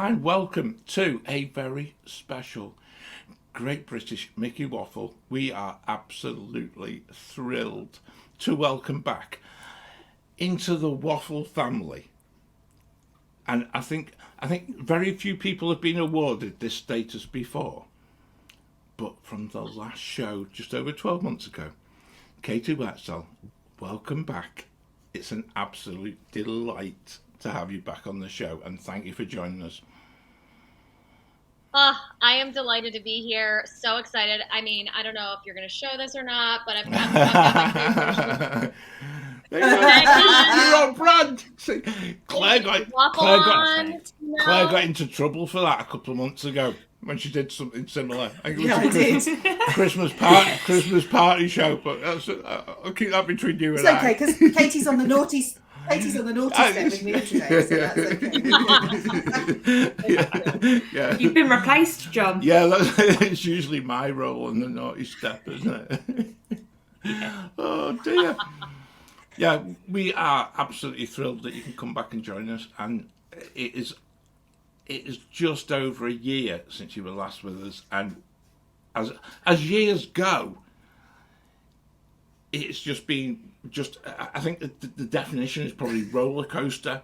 and welcome to a very special Great British Mickey Waffle. We are absolutely thrilled to welcome back into the Waffle family. And I think very few people have been awarded this status before. But from the last show, just over 12 months ago, Katie Whetsell, welcome back. It's an absolute delight to have you back on the show, and thank you for joining us. I am delighted to be here. So excited. I mean, I don't know if you're going to show this or not, but I've got You're on brand. See, Claire got into trouble for that a couple of months ago when she did something similar. I think it was a Christmas party show, but I'll keep that between you and I. It's okay, because Katie's on the naughty step with me today, so that's okay. Yeah. You've been replaced, John. Yeah, it's usually my role in the naughty step, isn't it? Yeah. Oh dear. Yeah, we are absolutely thrilled that you can come back and join us, and it is just over a year since you were last with us, and as years go, it's just been I think the definition is probably roller coaster.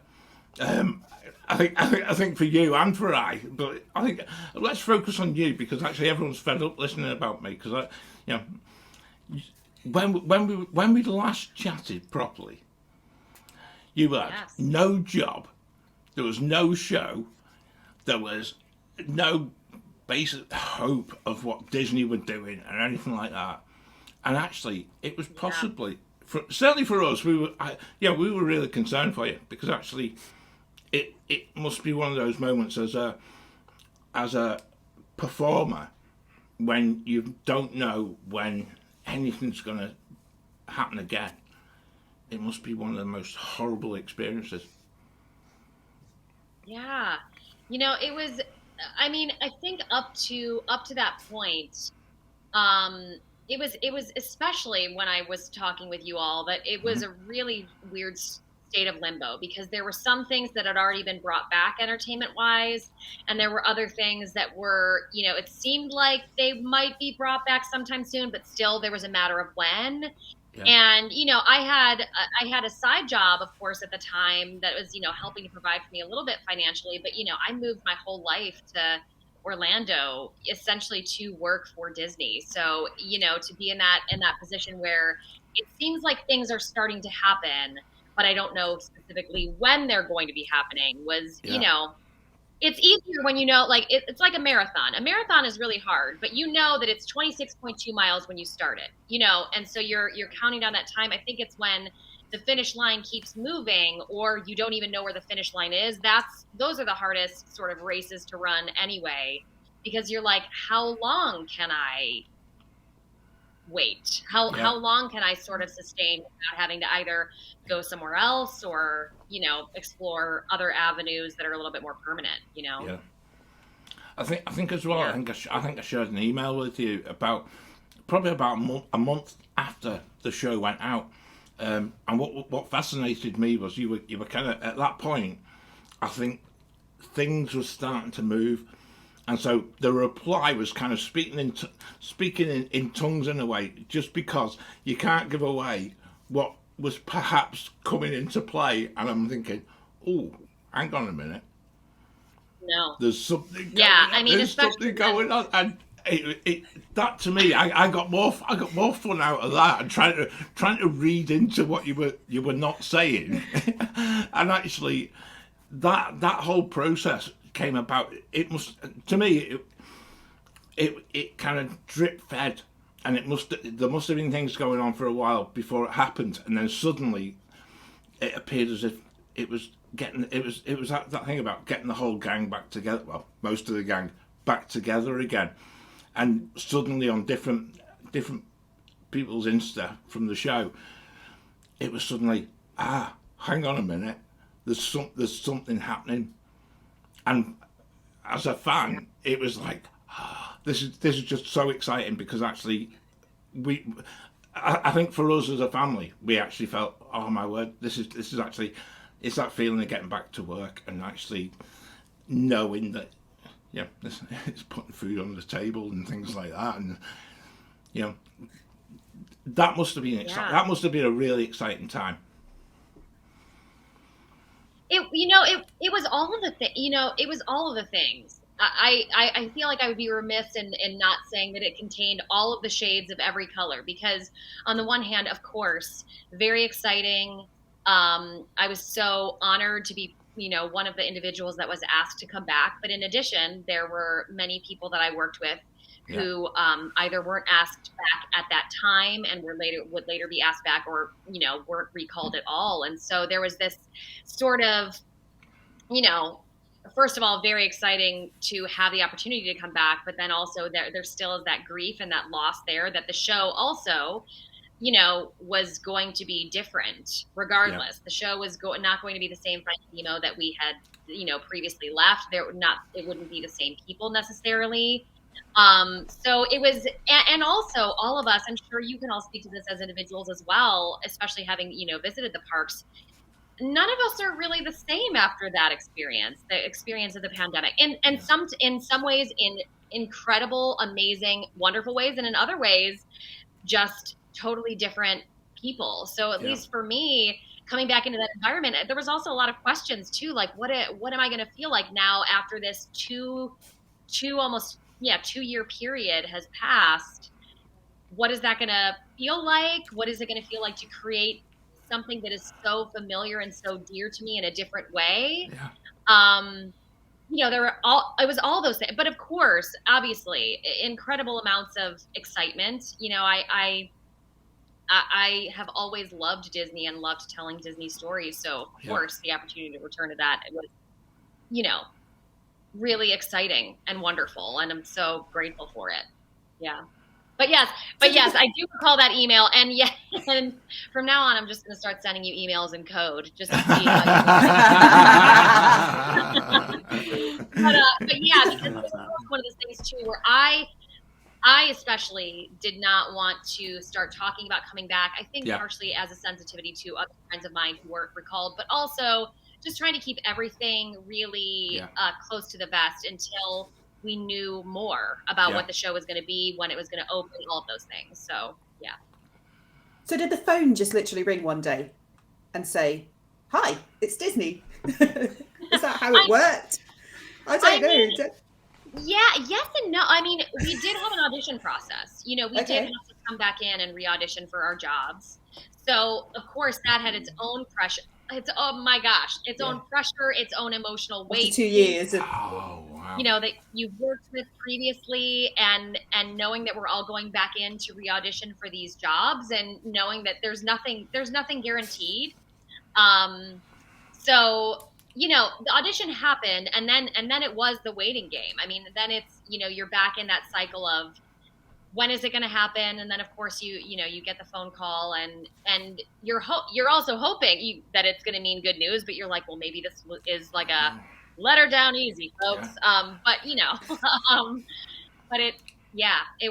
I think for you and for I, but I think let's focus on you, because actually everyone's fed up listening about me, because when we last chatted properly, you had no job, there was no show, there was no basic hope of what Disney were doing and anything like that. And actually, it was possibly, certainly for us, we were really concerned for you, because actually, it must be one of those moments as a performer when you don't know when anything's going to happen again. It must be one of the most horrible experiences. Yeah, it was. I mean, I think up to that point, it was especially when I was talking with you all, that it was a really weird state of limbo, because there were some things that had already been brought back entertainment wise, and there were other things that were, it seemed like they might be brought back sometime soon, but still there was a matter of when. Yeah. And I had a side job, of course, at the time that was helping to provide for me a little bit financially, but I moved my whole life to Orlando essentially to work for Disney. So, to be in that position where it seems like things are starting to happen, but I don't know specifically when they're going to be happening, was, it's easier when it's like a marathon. A marathon is really hard, but that it's 26.2 miles when you start it, and so you're counting down that time. I think it's when the finish line keeps moving, or you don't even know where the finish line is. Those are the hardest sort of races to run anyway, because you're like, how long can I wait? How long can I sort of sustain without having to either go somewhere else or, explore other avenues that are a little bit more permanent, Yeah. I think as well, yeah. I think I shared an email with you probably about a month after the show went out. And what fascinated me was you were kind of, at that point, I think things were starting to move, and so the reply was kind of speaking in tongues in a way, just because you can't give away what was perhaps coming into play. And I'm thinking, oh, hang on a minute, no, there's something. Yeah, going on. There's something going on, and that to me, I got more fun out of that, and trying to read into what you were not saying, and actually that whole process came about. It must, to me, it kind of drip fed, and there must have been things going on for a while before it happened, and then suddenly it appeared as if it was that thing about getting the whole gang back together. Well, most of the gang back together again. And suddenly on different people's Insta from the show, it was suddenly, hang on a minute, there's something happening. And as a fan, it was like, this is just so exciting, because actually I think for us as a family, we actually felt, oh my word, this is actually, it's that feeling of getting back to work and actually knowing that, it's putting food on the table and things like that, and that must have been that must have been a really exciting time. It was all of the it was all of the things. I feel like I would be remiss in not saying that it contained all of the shades of every color, because on the one hand, of course, very exciting. I was so honored to be, one of the individuals that was asked to come back. But in addition, there were many people that I worked with who either weren't asked back at that time and would later be asked back, or, weren't recalled at all. And so there was this sort of, first of all, very exciting to have the opportunity to come back, but then also there still is that grief and that loss there, that the show also, was going to be different regardless. The show was not going to be the same Finding Nemo that we had, previously left. It wouldn't be the same people necessarily. So it was, and also all of us, I'm sure you can all speak to this as individuals as well, especially having, visited the parks. None of us are really the same after that experience, the experience of the pandemic. And in some ways, in incredible, amazing, wonderful ways, and in other ways, just totally different people. So at least for me, coming back into that environment, there was also a lot of questions too, like what am I going to feel like now after this almost 2-year period has passed? What is that going to feel like? What is it going to feel like to create something that is so familiar and so dear to me in a different way? It was all those things, but of course, obviously, incredible amounts of excitement. I have always loved Disney and loved telling Disney stories. So of course, the opportunity to return to that, it was, really exciting and wonderful. And I'm so grateful for it. Yeah. But yes, I do recall that email. And and from now on, I'm just going to start sending you emails in code just to see how but yeah, because it was one of those things too, where I especially did not want to start talking about coming back. I think partially as a sensitivity to other friends of mine who weren't recalled, but also just trying to keep everything really close to the vest until we knew more about what the show was going to be, when it was going to open, all of those things. So, yeah. So did the phone just literally ring one day and say, "Hi, it's Disney"? Is that how it worked? I don't know. Yeah, yes and no. I mean, we did have an audition process. We did have to come back in and re-audition for our jobs. So, of course, that had its own pressure. Its own pressure, its own emotional weight. After 2 years of that you've worked with previously, and knowing that we're all going back in to re-audition for these jobs, and knowing that there's nothing guaranteed. So, the audition happened, and then it was the waiting game. I mean, then it's, you're back in that cycle of when is it going to happen? And then of course you get the phone call, and you're also hoping that it's going to mean good news, but you're like, well, maybe this is like a let her down easy, folks. But but it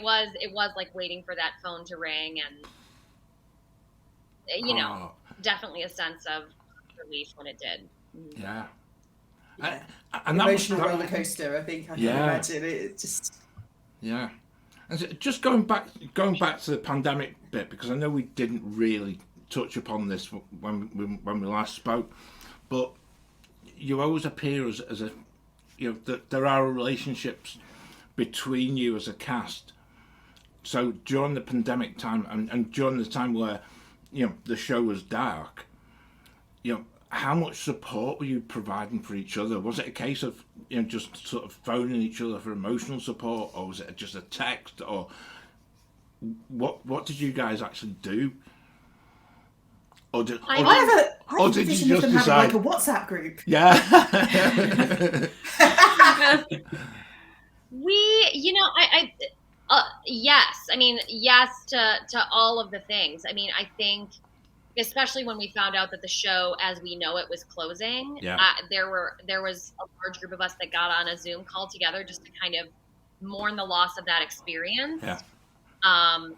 was like waiting for that phone to ring, and definitely a sense of relief when it did. Yeah. And emotional roller coaster, I think I can imagine it just. Yeah. And just going back to the pandemic bit, because I know we didn't really touch upon this when we last spoke, but you always appear as a, that there are relationships between you as a cast. So during the pandemic time, and during the time where, the show was dark, how much support were you providing for each other? Was it a case of, just sort of phoning each other for emotional support, or was it just a text, or what did you guys actually do? Or did you just decide, like a WhatsApp group? Yeah. Yes. I mean, yes to all of the things. I mean, I think, especially when we found out that the show as we know it was closing, there was a large group of us that got on a Zoom call together just to kind of mourn the loss of that experience. And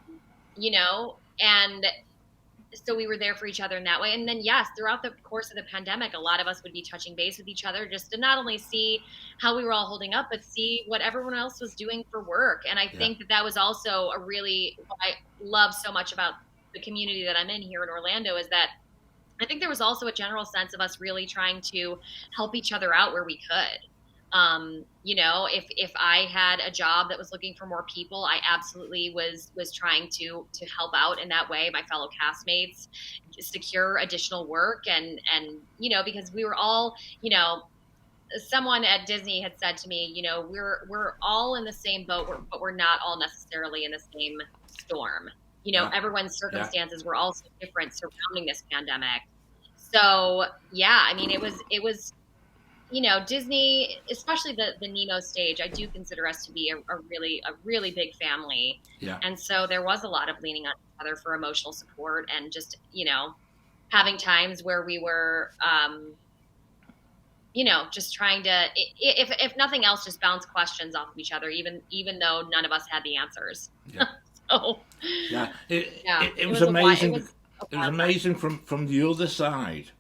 so we were there for each other in that way. And then, yes, throughout the course of the pandemic, a lot of us would be touching base with each other just to not only see how we were all holding up, but see what everyone else was doing for work. And I think that was also what I love so much about the community that I'm in here in Orlando, is that I think there was also a general sense of us really trying to help each other out where we could. If I had a job that was looking for more people, I absolutely was trying to help out in that way, my fellow castmates, secure additional work. And because we were all, someone at Disney had said to me, we're all in the same boat, but we're not all necessarily in the same storm. Everyone's circumstances were also different surrounding this pandemic. So, it was, Disney, especially the Nemo stage, I do consider us to be a really big family. Yeah. And so there was a lot of leaning on each other for emotional support, and just, having times where we were, just trying to, if nothing else, just bounce questions off of each other, even though none of us had the answers. Yeah. So, it was amazing. It was amazing from the other side.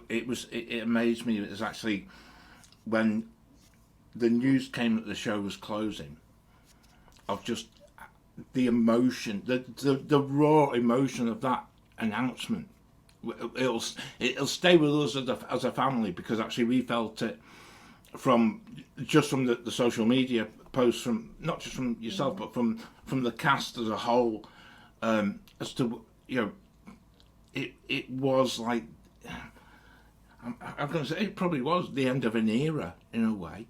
It amazed me. It was actually when the news came that the show was closing, of just the emotion, the raw emotion of that announcement. It'll stay with us as a family, because actually we felt it from the social media posts, from not just from yourself, but from the cast as a whole, as to it was like, I'm going to say, it probably was the end of an era in a way,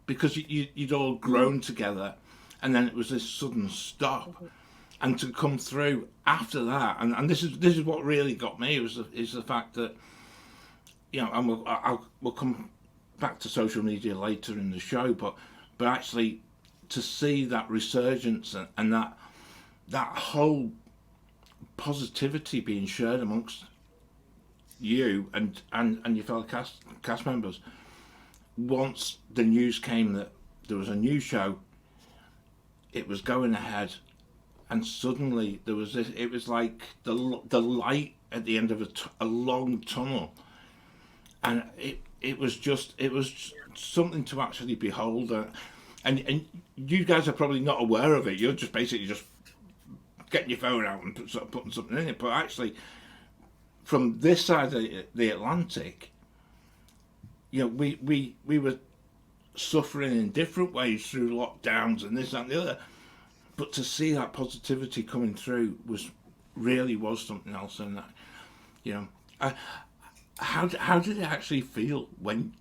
because you'd all grown together, and then it was this sudden stop, and to come through after that, and this is what really got me, is the fact that, and we'll come back to social media later in the show, but actually to see that resurgence and that whole positivity being shared amongst you and your fellow cast members, once the news came that there was a new show, it was going ahead, and suddenly there was this, it was like the light at the end of a long tunnel, and it was something to actually behold, and you guys are probably not aware of it. You're just basically just getting your phone out and putting something in it, but actually from this side of the Atlantic, we were suffering in different ways through lockdowns and this and the other, but to see that positivity coming through was something else. And that, how did it actually feel when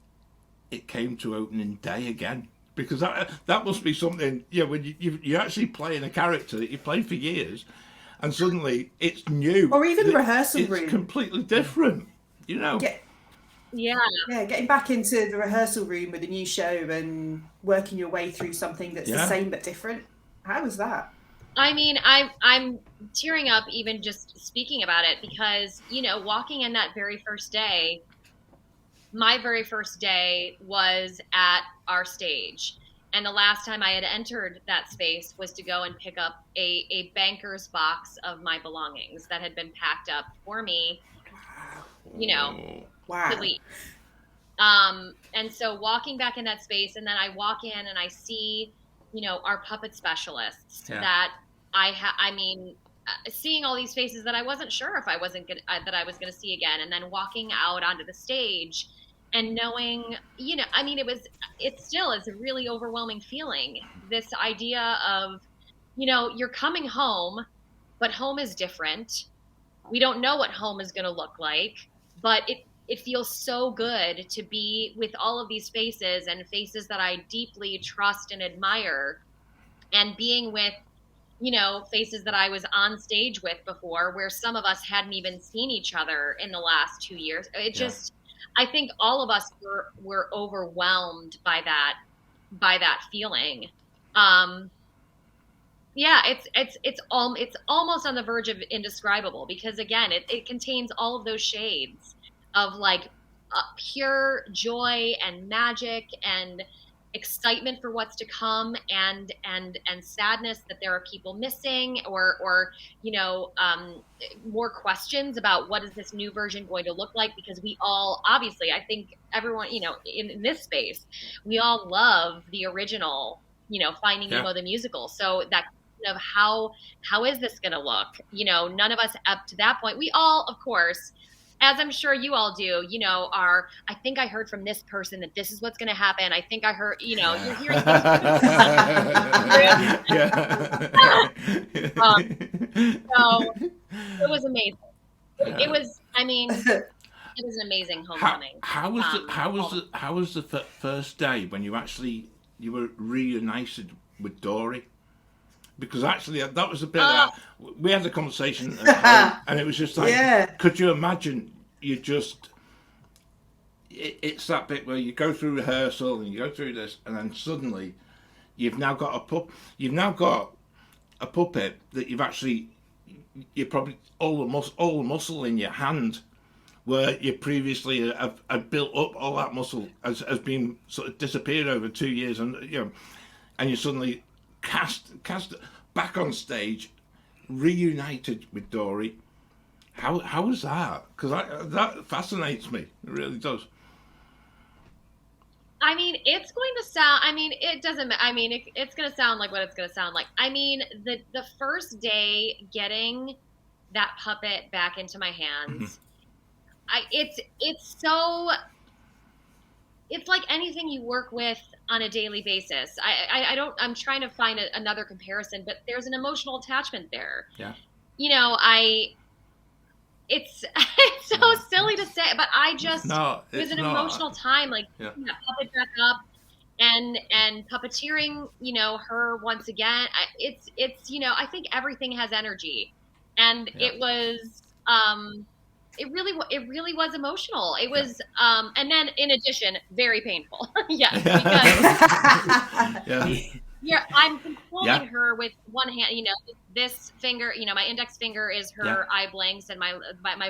it came to opening day again? Because that must be something, when you're actually playing a character that you played for years, and suddenly it's new, or even rehearsal room, it's completely different. Getting back into the rehearsal room with a new show and working your way through something that's the same but different. How was that? I mean, I'm tearing up even just speaking about it, because walking in that very first day, my very first day was at our stage. And the last time I had entered that space was to go and pick up a banker's box of my belongings that had been packed up for me, Wow. to leave. And so walking back in that space, and then I walk in and I see, our puppet specialists that seeing all these faces that I wasn't sure if I was going to see again. And then walking out onto the stage and knowing, it still is a really overwhelming feeling. This idea of, you're coming home, but home is different. We don't know what home is going to look like, but it feels so good to be with all of these faces, and faces that I deeply trust and admire, and being with, faces that I was on stage with before, where some of us hadn't even seen each other in the last 2 years. I think all of us were overwhelmed by that feeling. It's almost on the verge of indescribable, because again, it contains all of those shades of like pure joy and magic and excitement for what's to come, and sadness that there are people missing, or more questions about what is this new version going to look like, because we all, obviously, I think everyone, in this space, we all love the original, Finding Nemo the musical. So that of how is this going to look? None of us up to that point. We all, of course, as I'm sure you all do, I think I heard from this person that this is what's going to happen. I think I heard, you're hearing things. So it was amazing. It was, it was an amazing homecoming. How was the first day when you were reunited with Dory? Because actually, that was a bit. We had a conversation, and it was just like, could you imagine? It's that bit where you go through rehearsal and you go through this, and then suddenly, you've now got a puppet that you're probably all the muscle in your hand, where you previously have built up all that muscle has been sort of disappeared over 2 years, and and you suddenly cast back on stage, reunited with Dory. How was that? Because that fascinates me. It really does. It's going to sound. It doesn't. It's going to sound like what it's going to sound like. The first day getting that puppet back into my hands, it's so. It's like anything you work with on a daily basis. I'm trying to find another comparison, but there's an emotional attachment there. Yeah. It's so silly to say, but it was an emotional time, like putting that puppet back up and puppeteering, her once again. It's I think everything has energy, and it was, it really was emotional. It was, and then in addition, very painful. Yes, because I'm controlling her with one hand. This finger, my index finger is her eye blanks, and my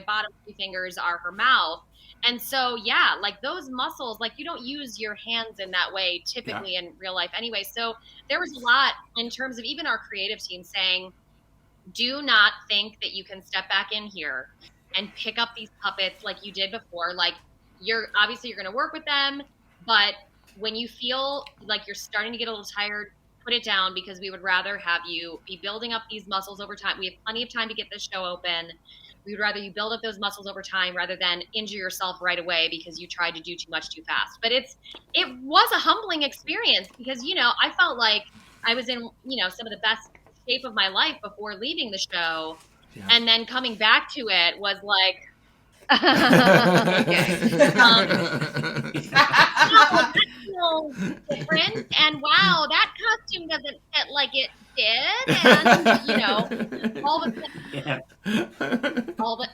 bottom 3 fingers are her mouth. And so, like those muscles, like you don't use your hands in that way typically in real life anyway. So there was a lot in terms of even our creative team saying, do not think that you can step back in here and pick up these puppets like you did before. Like you're going to work with them, but when you feel like you're starting to get a little tired, put it down, because we would rather have you be building up these muscles over time. We have plenty of time to get this show open. We would rather you build up those muscles over time rather than injure yourself right away because you tried to do too much too fast. But it was a humbling experience because, I felt like I was in, some of the best shape of my life before leaving the show. Yeah. And then coming back to it was like, different, and wow, that costume doesn't fit like it did, and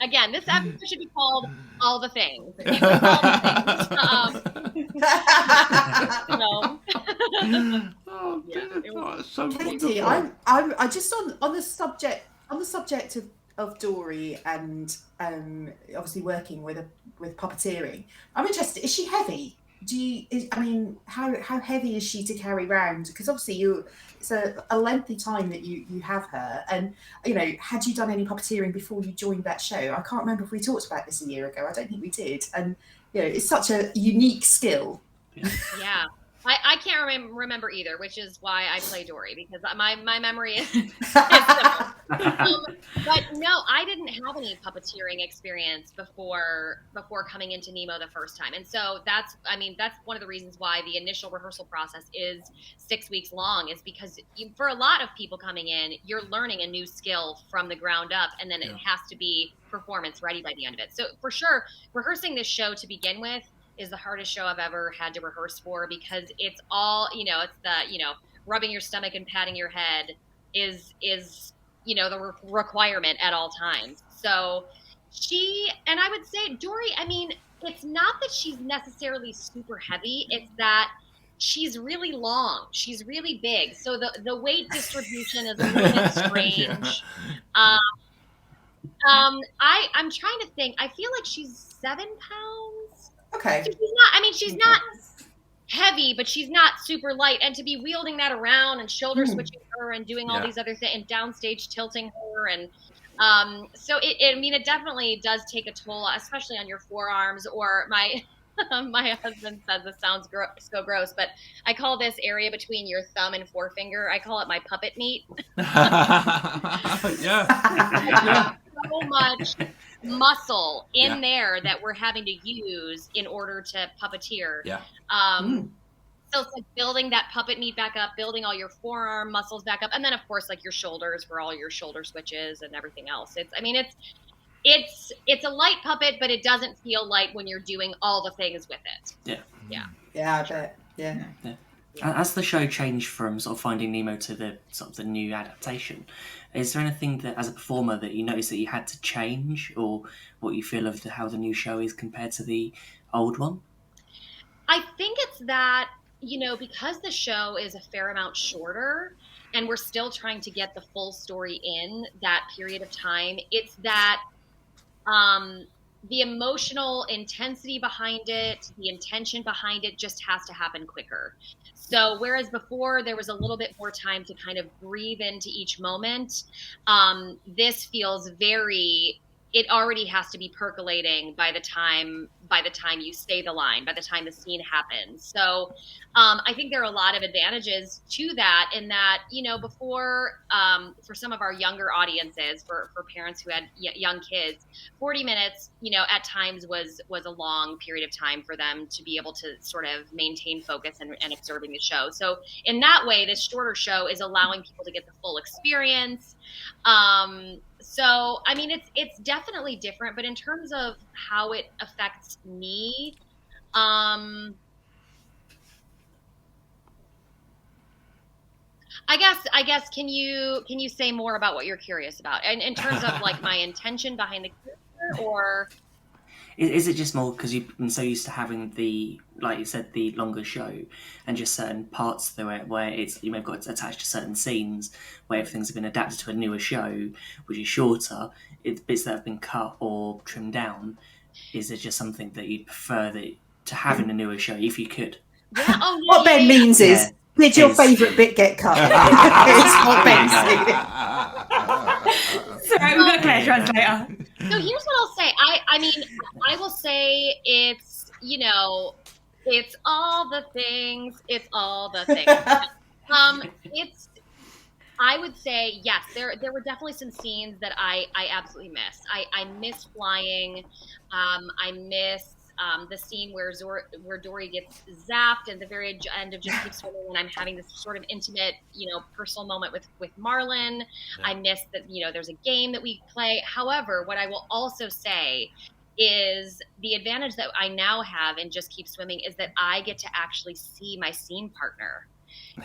again, this episode should be called All the Things. So Katie, I'm just on the subject of Dory and obviously working with puppeteering. I'm interested. Is she heavy? How heavy is she to carry around? Because obviously it's a lengthy time that you have her, and had you done any puppeteering before you joined that show? I can't remember if we talked about this a year ago. I don't think we did, and it's such a unique skill. Yeah. I can't remember either, which is why I play Dory, because my memory is simple. But no, I didn't have any puppeteering experience before coming into Nemo the first time. And so that's one of the reasons why the initial rehearsal process is 6 weeks long, is because for a lot of people coming in, you're learning a new skill from the ground up, and then it has to be performance ready by the end of it. So for sure, rehearsing this show to begin with is the hardest show I've ever had to rehearse for, because it's all, it's the, rubbing your stomach and patting your head is the requirement at all times. So and I would say Dory, it's not that she's necessarily super heavy, it's that she's really long. She's really big. So the weight distribution is a little bit strange. I'm trying to think. I feel like she's 7 pounds. Okay. So she's not heavy, but she's not super light, and to be wielding that around and shoulder switching her and doing all these other things and downstage tilting her, and so it definitely does take a toll, especially on your forearms. Or my my husband says this sounds so gross, but I call this area between your thumb and forefinger, I call it my puppet meat. So much muscle in there that we're having to use in order to puppeteer. So it's like building that puppet meat back up, building all your forearm muscles back up, and then of course like your shoulders for all your shoulder switches and everything else. It's a light puppet, but it doesn't feel light when you're doing all the things with it. I bet. Yeah. As the show changed from sort of Finding Nemo to the sort of the new adaptation, is there anything that, as a performer, that you noticed that you had to change, or what you feel of how the new show is compared to the old one? I think it's that, because the show is a fair amount shorter and we're still trying to get the full story in that period of time, it's that the emotional intensity behind it, the intention behind it just has to happen quicker. So whereas before there was a little bit more time to kind of breathe into each moment, this feels it already has to be percolating by the time you say the line, by the time the scene happens. So I think there are a lot of advantages to that, in that, before, for some of our younger audiences, for parents who had young kids, 40 minutes, at times was a long period of time for them to be able to sort of maintain focus and observing the show. So in that way, this shorter show is allowing people to get the full experience. So, it's definitely different, but in terms of how it affects me, I guess, can you say more about what you're curious about? And in terms of like my intention behind the character, or... Is it just more because you've been so used to having the, like you said, the longer show and just certain parts of it where you may have got attached to certain scenes where everything's been adapted to a newer show, which is shorter, bits that have been cut or trimmed down? Is it just something that you'd prefer to have in a newer show if you could? Yeah. What Ben means is, did your favourite bit get cut? It's what Ben said. Sorry, we've got a clear translator. So here's what I'll say. I will say it's, it's all the things. It's all the things. I would say, yes, there were definitely some scenes that I absolutely missed. I miss flying. I miss the scene where Dory gets zapped at the very end of Just Keep Swimming, and I'm having this sort of intimate, personal moment with Marlin. Yeah. I miss that, there's a game that we play. However, what I will also say is the advantage that I now have in Just Keep Swimming is that I get to actually see my scene partner.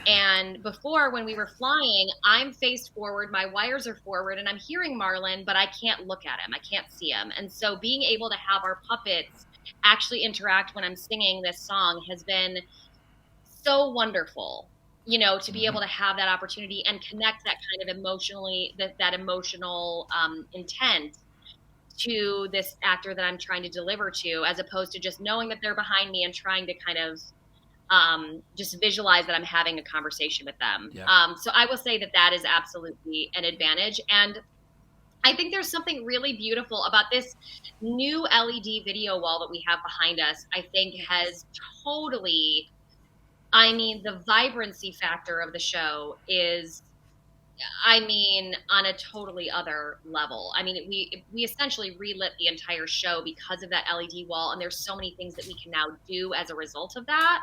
And before, when we were flying, I'm faced forward, my wires are forward, and I'm hearing Marlin, but I can't look at him. I can't see him. And so being able to have our puppets actually interact when I'm singing this song has been so wonderful, to be able to have that opportunity and connect that kind of that emotional intent to this actor that I'm trying to deliver to, as opposed to just knowing that they're behind me and trying to kind of just visualize that I'm having a conversation with them. Yeah. So I will say that is absolutely an advantage. And I think there's something really beautiful about this new LED video wall that we have behind us. I think has totally, the vibrancy factor of the show is, on a totally other level. We essentially relit the entire show because of that LED wall, and there's so many things that we can now do as a result of that.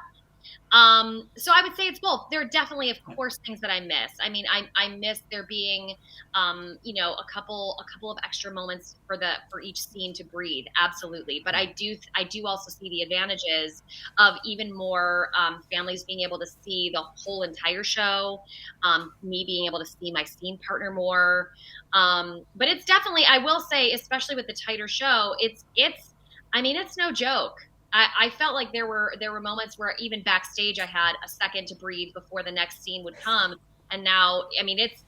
So I would say it's both. There are definitely, of course, things that I miss. I miss there being, a couple of extra moments for each scene to breathe. Absolutely. But I do also see the advantages of even more, families being able to see the whole entire show, me being able to see my scene partner more. But it's definitely, I will say, especially with the tighter show, it's no joke. I felt like there were moments where even backstage I had a second to breathe before the next scene would come, and now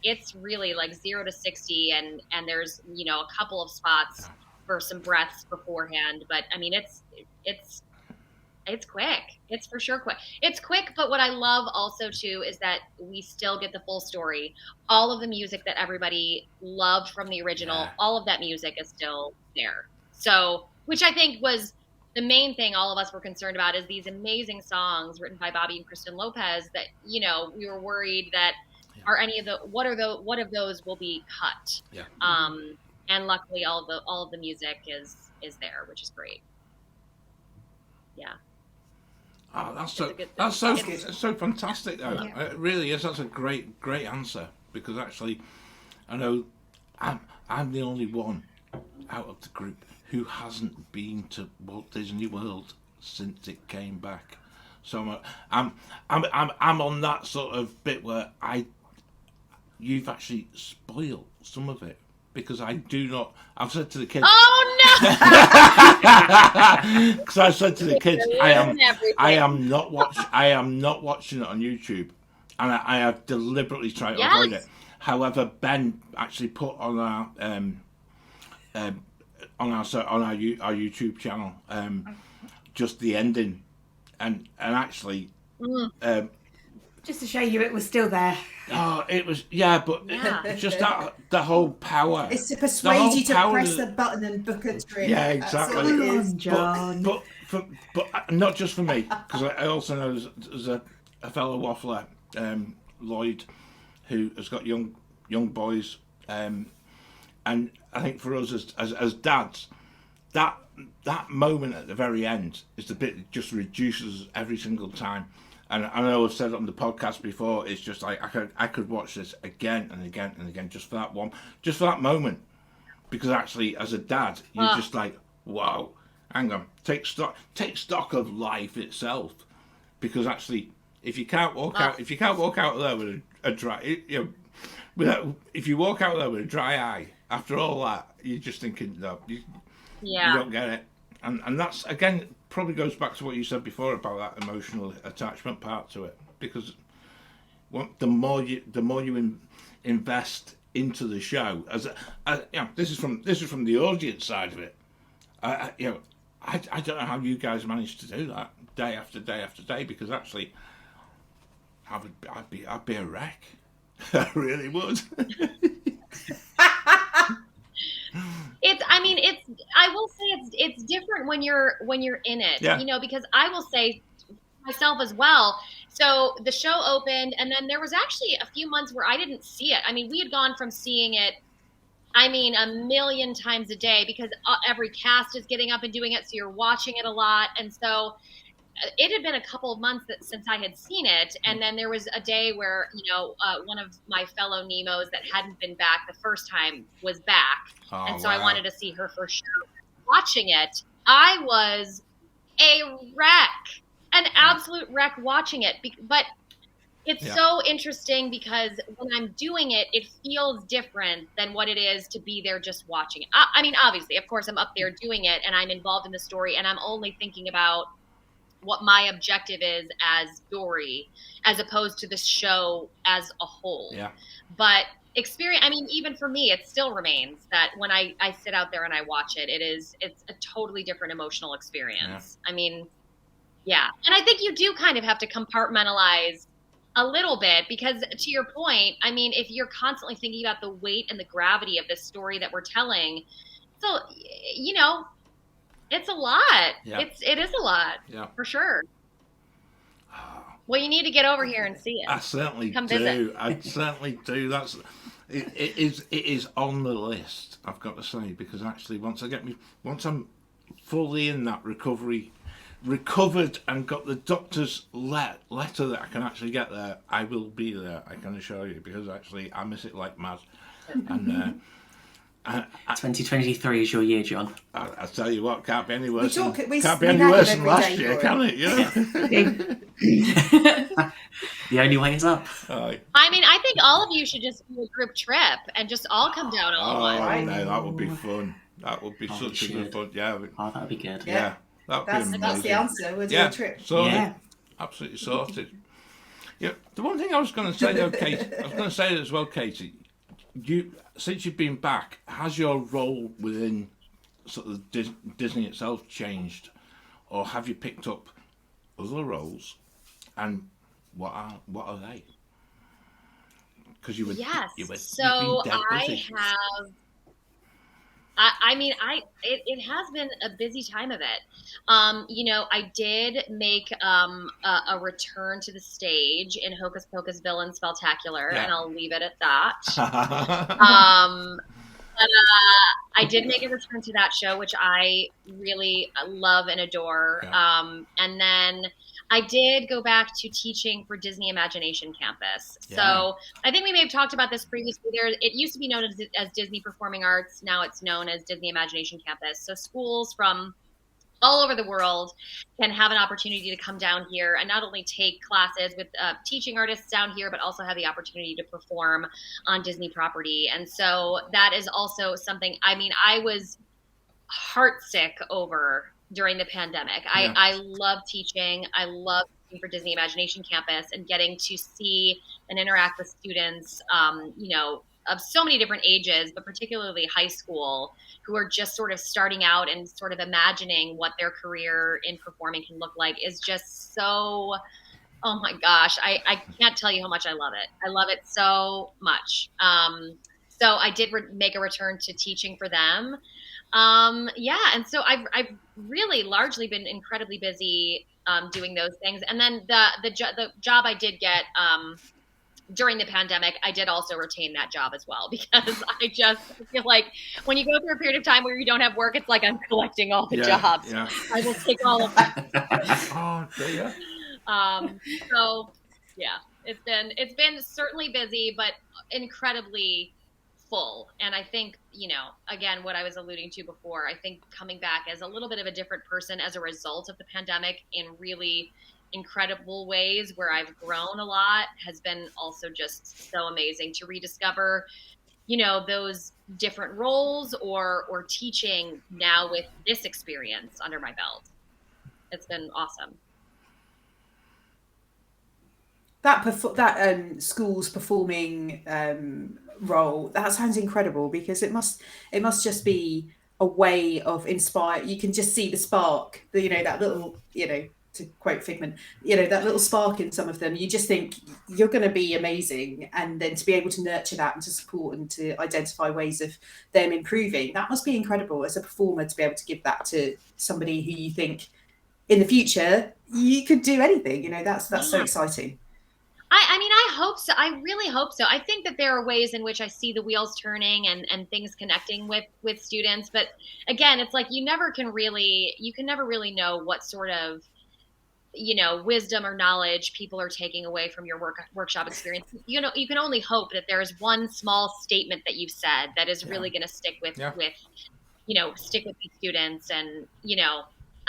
it's really like 0 to 60, and there's a couple of spots for some breaths beforehand, but it's It's quick. It's for sure quick. It's quick, but what I love also too is that we still get the full story. All of the music that everybody loved from the original, all of that music is still there. So, which I think was the main thing all of us were concerned about, is these amazing songs written by Bobby and Kristen Lopez that, you know, we were worried that are any of the what of those will be cut. Yeah. And luckily all of the music is there, which is great. Yeah. Oh, that's good. so fantastic though. Yeah. It really is. That's a great answer, because actually I know I'm the only one out of the group who hasn't been to Walt Disney World since it came back. So I'm on that sort of bit where you've actually spoiled some of it, because I do not. I've said to the kids. Oh no! Because I said to the kids, I am not watching it on YouTube, and I have deliberately tried to avoid it. However, Ben actually put on our YouTube channel just the ending, and actually. Just to show you it was still there. Oh, it was, but it's just that the whole power. It's to persuade you to press the button and book a trip. Yeah, exactly. That's all it is. John. But not just for me, because I also know there's a fellow waffler, Lloyd, who has got young boys, and I think for us as dads, that moment at the very end is the bit that just reduces every single time. And I know I've said it on the podcast before, it's just like I could watch this again and again and again just for that moment. Because actually, as a dad, you're just like, wow, hang on, take stock of life itself. Because actually, if you can't walk out of there with a dry, if you walk out there with a dry eye after all that, you're just thinking, no, you don't get it. And that's, again, probably goes back to what you said before about that emotional attachment part to it, because the more you invest into the show, this is from the audience side of it. I don't know how you guys manage to do that day after day after day, because actually I'd be a wreck. I really would. I will say it's different when you're in it, you know, because I will say myself as well. So the show opened, and then there was actually a few months where I didn't see it. I mean, we had gone from seeing it, a million times a day, because every cast is getting up and doing it. So you're watching it a lot. And so it had been a couple of months since I had seen it. And then there was a day where, one of my fellow Nemos that hadn't been back the first time was back. Oh, and so I wanted to see her for sure. Watching it, I was a wreck, an absolute wreck watching it. But it's so interesting, because when I'm doing it, it feels different than what it is to be there just watching it. Obviously, of course, I'm up there doing it and I'm involved in the story, and I'm only thinking about what my objective is as Dory, as opposed to the show as a whole. Yeah. But experience, even for me, it still remains that when I sit out there and I watch it, it's a totally different emotional experience. Yeah. And I think you do kind of have to compartmentalize a little bit, because to your point, if you're constantly thinking about the weight and the gravity of this story that we're telling, so, it's a lot. Yeah. It is a lot. Yeah. For sure. Well, you need to get over here and see it. I certainly do. Visit. I certainly do. It is on the list, I've got to say, because actually once I'm fully in that recovered and got the doctor's letter that I can actually get there, I will be there, I can assure you, because actually I miss it like mad. And 2023 is your year, John. I tell you what, can't be any worse than last year, can it? The only way is up. I think all of you should just do a group trip and just all come down all at once. No, that would be fun. That would be such a good fun. Yeah. That would be good. Yeah. That would be amazing. That's the answer. We'll do a trip. Sorted. Yeah. Absolutely sorted. Yeah. The one thing I was going to say, though, Katie, as well, Katie, since you've been back, has your role within sort of Disney itself changed, or have you picked up other roles, and what are they? Because you've So been dead busy. It has been a busy time of it. I did make a return to the stage in Hocus Pocus Villain Spectacular, and I'll leave it at that. I did make a return to that show, which I really love and adore. And then I did go back to teaching for Disney Imagination Campus. So I think we may have talked about this previously. It used to be known as Disney Performing Arts. Now it's known as Disney Imagination Campus. So schools from all over the world can have an opportunity to come down here and not only take classes with teaching artists down here, but also have the opportunity to perform on Disney property. And so that is also something, I was heartsick over during the pandemic. I love teaching. I love teaching for Disney Imagination Campus and getting to see and interact with students, of so many different ages, but particularly high school, who are just sort of starting out and sort of imagining what their career in performing can look like, is just so, oh my gosh, I can't tell you how much I love it. I love it so much. So I did make a return to teaching for them. And so I've really largely been incredibly busy doing those things. And then the job I did get during the pandemic, I did also retain that job as well, because I just feel like when you go through a period of time where you don't have work, it's like I'm collecting all the jobs. Yeah. I will take all of them. Oh, yeah. So yeah, it's been certainly busy, but incredibly full. And I think, again, what I was alluding to before, I think coming back as a little bit of a different person as a result of the pandemic in really incredible ways where I've grown a lot has been also just so amazing to rediscover, those different roles or teaching now with this experience under my belt. It's been awesome. That schools performing role, that sounds incredible, because it must just be a way of inspire. You can just see the spark, that little, to quote Figment, that little spark in some of them. You just think you're going to be amazing, and then to be able to nurture that and to support and to identify ways of them improving, that must be incredible as a performer, to be able to give that to somebody who you think in the future you could do anything. That's so exciting. I hope so. I really hope so. I think that there are ways in which I see the wheels turning and things connecting with students. But again, it's like you can never really know what sort of, wisdom or knowledge people are taking away from your workshop experience. You can only hope that there is one small statement that you've said that is really going to stick with stick with these students. And,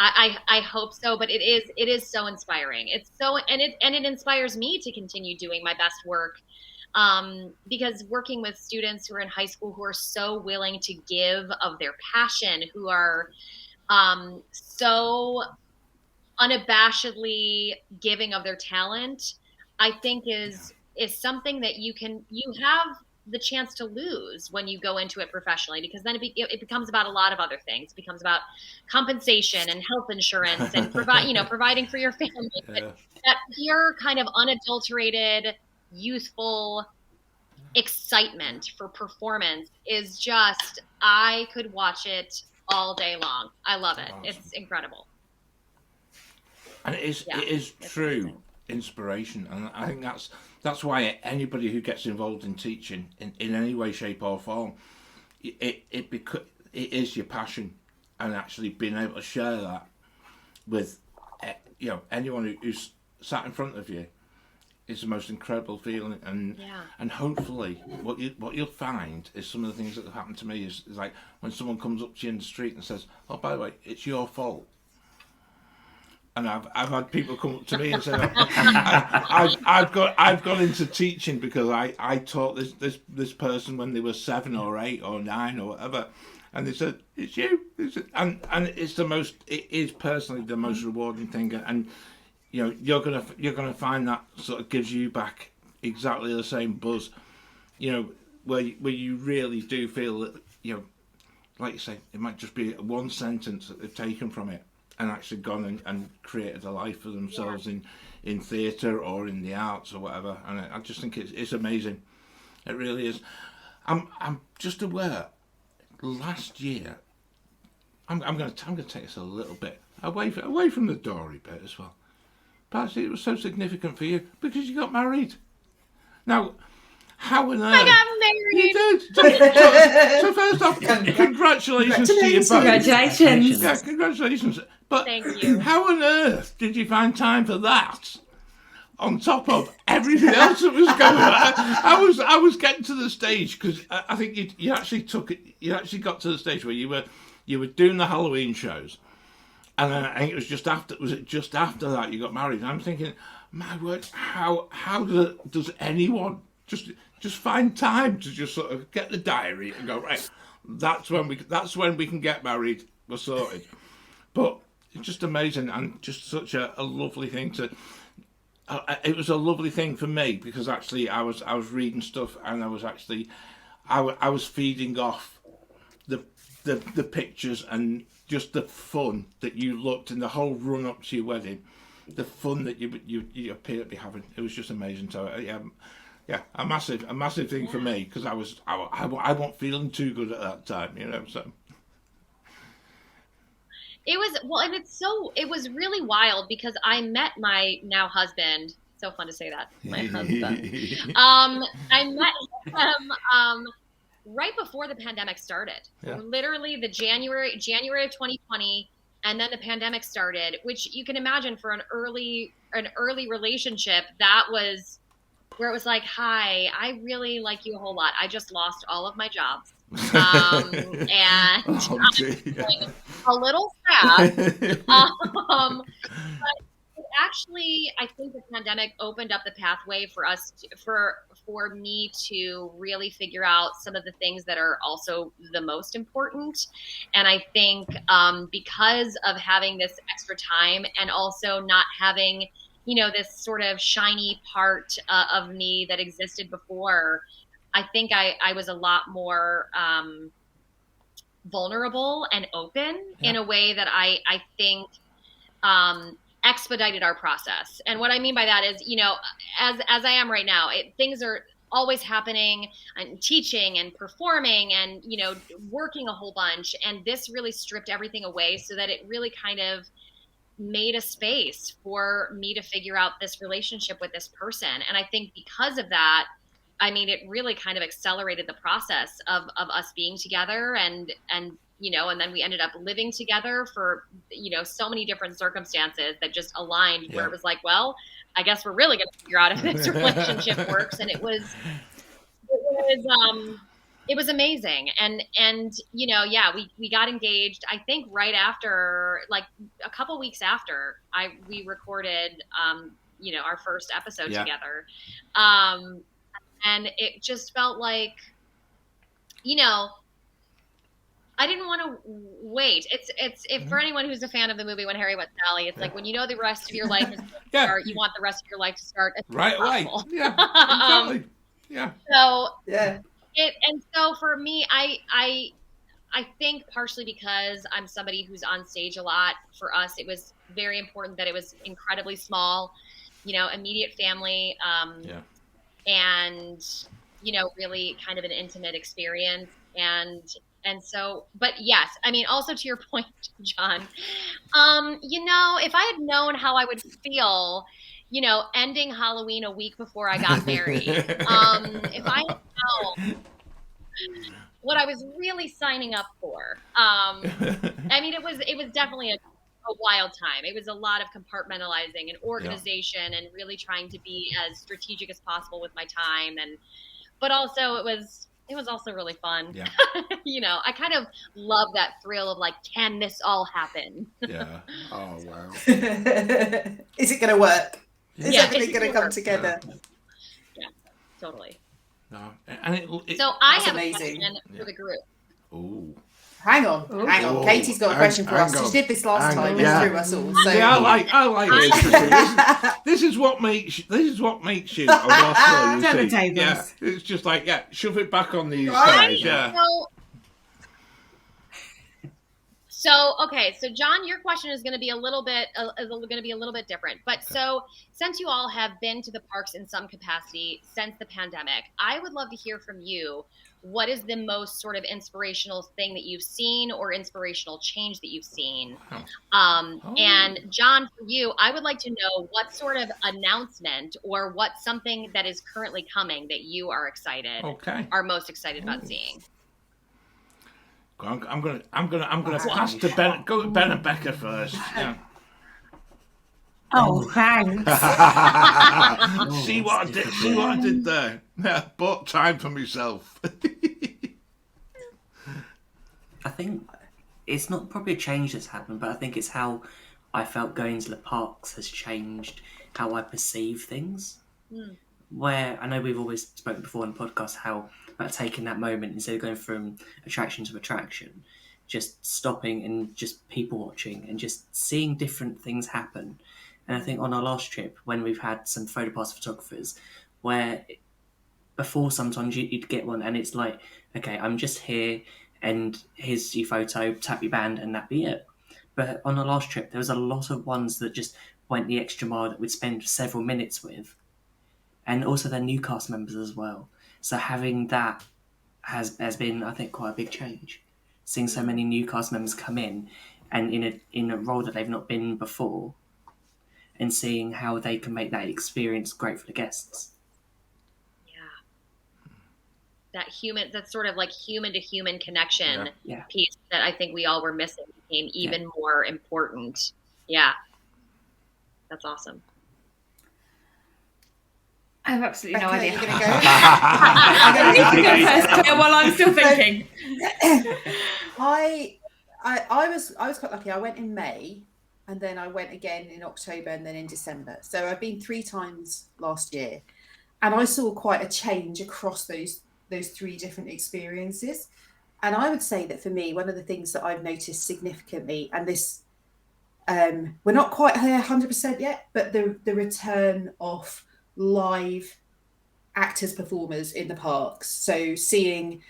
I hope so, but it is so inspiring. It's so, and it inspires me to continue doing my best work, because working with students who are in high school, who are so willing to give of their passion, who are so unabashedly giving of their talent, I think is something that you have the chance to lose when you go into it professionally, because then it becomes about a lot of other things. It becomes about compensation and health insurance and providing for your family. But that pure kind of unadulterated, youthful excitement for performance is just, I could watch it all day long. I love it. Awesome. It's incredible. And it is true amazing. Inspiration, and I think that's why anybody who gets involved in teaching in any way, shape or form, it is your passion, and actually being able to share that with anyone who's sat in front of you is the most incredible feeling. And hopefully what you'll find is some of the things that have happened to me is like when someone comes up to you in the street and says, "Oh, by the way, it's your fault." And I've had people come up to me and say, I've got into teaching because I taught this person when they were 7 or 8 or 9 or whatever, and they said, "It's you." And it is personally the most rewarding thing, and you're gonna find that sort of gives you back exactly the same buzz, where you really do feel that, like you say, it might just be one sentence that they've taken from it, and actually gone and created a life for themselves in theatre or in the arts or whatever. And I just think it's amazing. It really is. I'm just aware. Last year, I'm going to take this a little bit away from the Dory bit as well. Perhaps it was so significant for you because you got married. Now, how on earth? I got married. You did. So first off, congratulations to you both. Congratulations. Yeah, congratulations. But Thank you. how on earth did you find time for that? On top of everything else that was going on, I was getting to the stage because I think you actually took it. You actually got to the stage where you were doing the Halloween shows, and then I think it was just after. Was it just after that you got married? And I'm thinking, my word, how does anyone just find time to just sort of get the diary and go, right? That's when we can get married. We're sorted. But it's just amazing and just such a lovely thing to. It was a lovely thing for me because actually I was reading stuff and I was feeding off the pictures and just the fun that you looked in the whole run up to your wedding, the fun that you appear to be having. It was just amazing. So yeah, a massive thing for me because I wasn't feeling too good at that time, So. It was, well, and it was really wild because I met my now husband. So fun to say that, my husband. I met him right before the pandemic started. Yeah. Literally the January of 2020, and then the pandemic started, which you can imagine for an early relationship, that was where it was like, hi, I really like you a whole lot. I just lost all of my jobs. And I'm feeling a little sad. But actually, I think the pandemic opened up the pathway for us for me to really figure out some of the things that are also the most important. And I think because of having this extra time and also not having, this sort of shiny part of me that existed before, I think I was a lot more vulnerable and open in a way that I think expedited our process. And what I mean by that is, as I am right now, things are always happening and teaching and performing and, working a whole bunch. And this really stripped everything away so that it really kind of made a space for me to figure out this relationship with this person. And I think because of that, it really kind of accelerated the process of us being together and then we ended up living together for, so many different circumstances that just aligned where it was like, well, I guess we're really going to figure out if this relationship works. And it was amazing. And we got engaged, I think right after, like a couple weeks after we recorded, our first episode together. And it just felt like, I didn't want to wait. If for anyone who's a fan of the movie When Harry Met Sally, it's like when the rest of your life is start, you want the rest of your life to start as right away. Yeah, exactly. Yeah. So so for me, I think partially because I'm somebody who's on stage a lot. For us, it was very important that it was incredibly small, immediate family. And, really kind of an intimate experience. And so, but yes, also to your point, John, if I had known how I would feel, ending Halloween a week before I got married, if I had known what I was really signing up for, it was definitely a wild time. It was a lot of compartmentalizing and organization and really trying to be as strategic as possible with my time. But also it was also really fun. Yeah. I kind of love that thrill of like, can this all happen? Yeah. Oh, wow. Is it going to work? Is everything going to come together? Yeah, totally. No. And so I have amazing. A question for the group. Ooh. Hang on. Katie's got a question for us. She did this last time. Through us all. So. Yeah, I like this. This is what makes you a waffler. You see. Yeah, it's just like shove it back on these guys. Yeah. So, okay, so John, your question is going to be a little bit different. But so, since you all have been to the parks in some capacity since the pandemic, I would love to hear from you. What is the most sort of inspirational thing that you've seen, or inspirational change that you've seen? And John, for you, I would like to know what sort of announcement or what something that is currently coming that you are most excited about seeing. I'm gonna pass to Ben. Go to Ben and Becca first. Yeah. Oh, thanks. See what I did there. Yeah, bought time for myself. I think it's not probably a change that's happened, but I think it's how I felt going to the parks has changed how I perceive things. Where I know we've always spoken before on the podcast about taking that moment instead of going from attraction to attraction, just stopping and just people watching and just seeing different things happen. And I think on our last trip, when we've had some photopass photographers, where before sometimes you'd get one and it's like, okay, I'm just here and here's your photo, tap your band and that'd be it. But on our last trip, there was a lot of ones that just went the extra mile that we'd spend several minutes with. And also their new cast members as well. So having that has been, I think, quite a big change. Seeing so many new cast members come in and in a role that they've not been before, and seeing how they can make that experience great for the guests. Yeah. That sort of like human to human connection piece that I think we all were missing became even more important. Yeah. That's awesome. I have absolutely no idea. You're going to go? I need to go first while I'm still thinking. I was quite lucky. I went in May, and then I went again in October, and then in December. So I've been 3 times last year, and I saw quite a change across those 3 different experiences. And I would say that for me, one of the things that I've noticed significantly, and this we're not quite here 100% yet, but the return of live actors, performers in the parks. So seeing,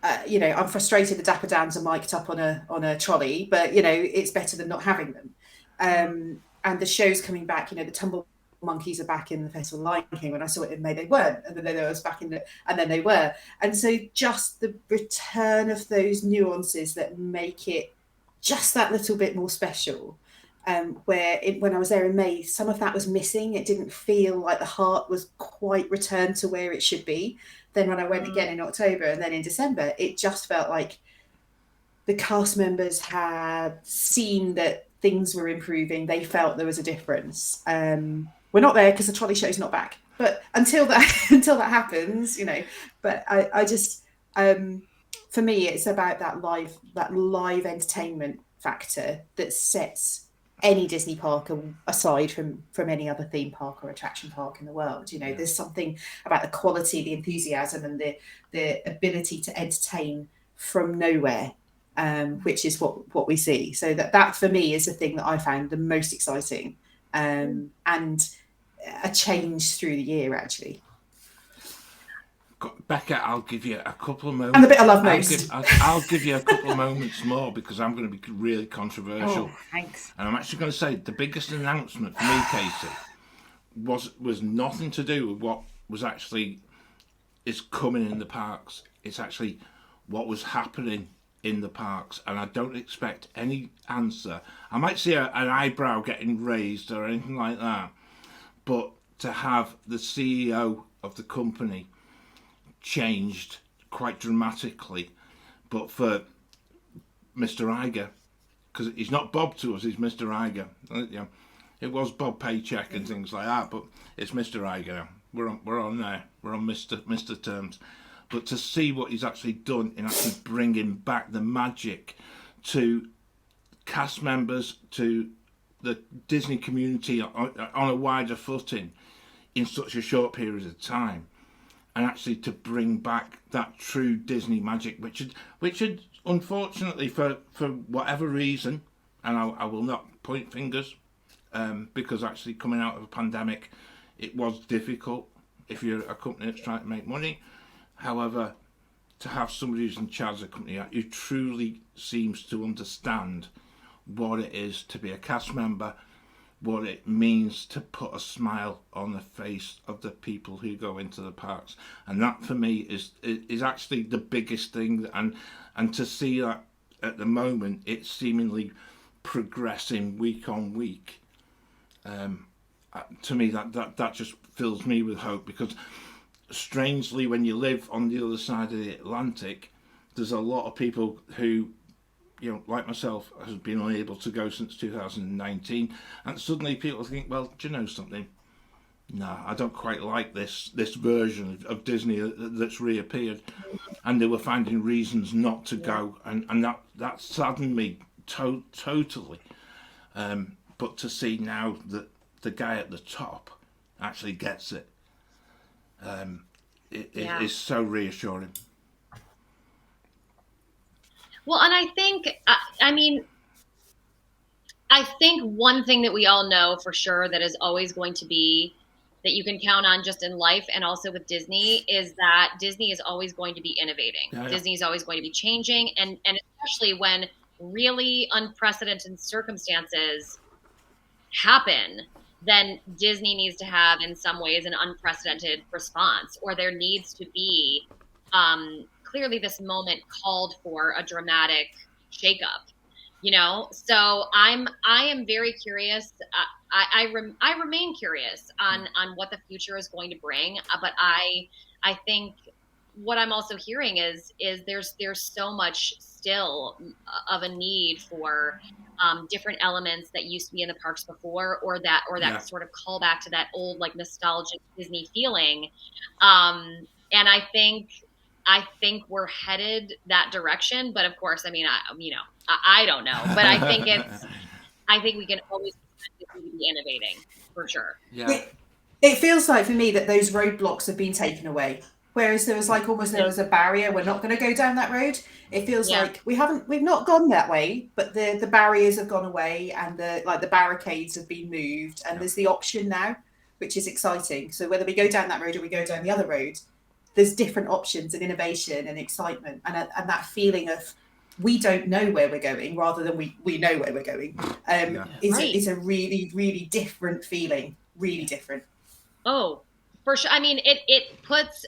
I'm frustrated the Dapper Dans are mic'd up on a trolley, but it's better than not having them. And the shows coming back, the Tumble Monkeys are back in the Festival of Lion King. When I saw it in May, they weren't, and then they was back and then they were. And so just the return of those nuances that make it just that little bit more special. When I was there in May, some of that was missing. It didn't feel like the heart was quite returned to where it should be. Then when I went again in October and then in December, it just felt like the cast members had seen that things were improving. They felt there was a difference. We're not there because the trolley show's not back. But until that happens, But I just, for me, it's about that live entertainment factor that sets any Disney park aside from any other theme park or attraction park in the world. There's something about the quality, the enthusiasm, and the ability to entertain from nowhere, which is what we see. So that for me is the thing that I found the most exciting, and a change through the year actually. Becca, I'll give you a couple of moments. And the bit I love most. I'll give you a couple of moments more because I'm going to be really controversial. Oh, thanks. And I'm actually going to say the biggest announcement for me, Casey, was nothing to do with what is coming in the parks. It's actually what was happening in the parks, and I don't expect any answer. I might see an eyebrow getting raised or anything like that, but to have the CEO of the company changed quite dramatically, but for Mr. Iger, because he's not Bob to us, he's Mr. Iger. It was Bob Paycheck and things like that, but it's Mr. Iger now. We're on there. We're on Mr. terms. But to see what he's actually done in actually bringing back the magic to cast members, to the Disney community on a wider footing in such a short period of time, and actually to bring back that true Disney magic, which had unfortunately for whatever reason, and I will not point fingers, because actually coming out of a pandemic, it was difficult if you're a company that's trying to make money. However, to have somebody who's in charge of the company who truly seems to understand what it is to be a cast member, what it means to put a smile on the face of the people who go into the parks. And that for me is actually the biggest thing, and to see that at the moment it's seemingly progressing week on week, to me that just fills me with hope, because strangely, when you live on the other side of the Atlantic, there's a lot of people who, you know, like myself, has been unable to go since 2019, and suddenly people think, well, do you know something? No, I don't quite like this version of Disney that's reappeared, and they were finding reasons not to go, and that saddened me totally. But to see now that the guy at the top actually gets it, it is so reassuring. Well, and I think, I think one thing that we all know for sure that is always going to be, that you can count on just in life and also with Disney, is that Disney is always going to be innovating. Yeah. Disney is always going to be changing. And especially when really unprecedented circumstances happen, then Disney needs to have in some ways an unprecedented response, or there needs to be clearly this moment called for a dramatic shakeup, you know? So I am very curious. I remain curious on what the future is going to bring. But I think what I'm also hearing is there's so much still of a need for different elements that used to be in the parks before, or that sort of callback to that old, like, nostalgic Disney feeling. And I think we're headed that direction, but of course, I mean, I don't know, but I think we can always be innovating for sure. Yeah. It feels like for me that those roadblocks have been taken away. Whereas there was like almost there was a barrier. We're not going to go down that road. It feels like we've not gone that way, but the barriers have gone away, and the barricades have been moved, and there's the option now, which is exciting. So whether we go down that road or we go down the other road, there's different options and innovation and excitement, and that feeling of we don't know where we're going rather than we know where we're going. Is a really, really different feeling. Really different. Oh, for sure. I mean, it puts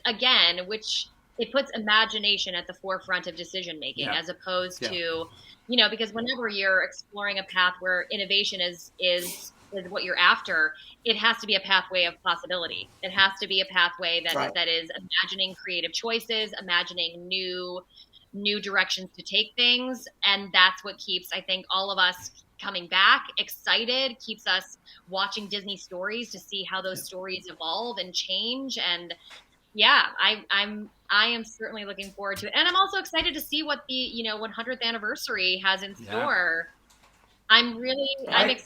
imagination at the forefront of decision making, as opposed to, you know, because whenever you're exploring a path where innovation is what you're after, it has to be a pathway of possibility. It has to be a pathway that is imagining creative choices, imagining new directions to take things, and that's what keeps, I think, all of us coming back excited, keeps us watching Disney stories to see how those stories evolve and change. And I am certainly looking forward to it, and I'm also excited to see what the 100th anniversary has in store. I'm excited.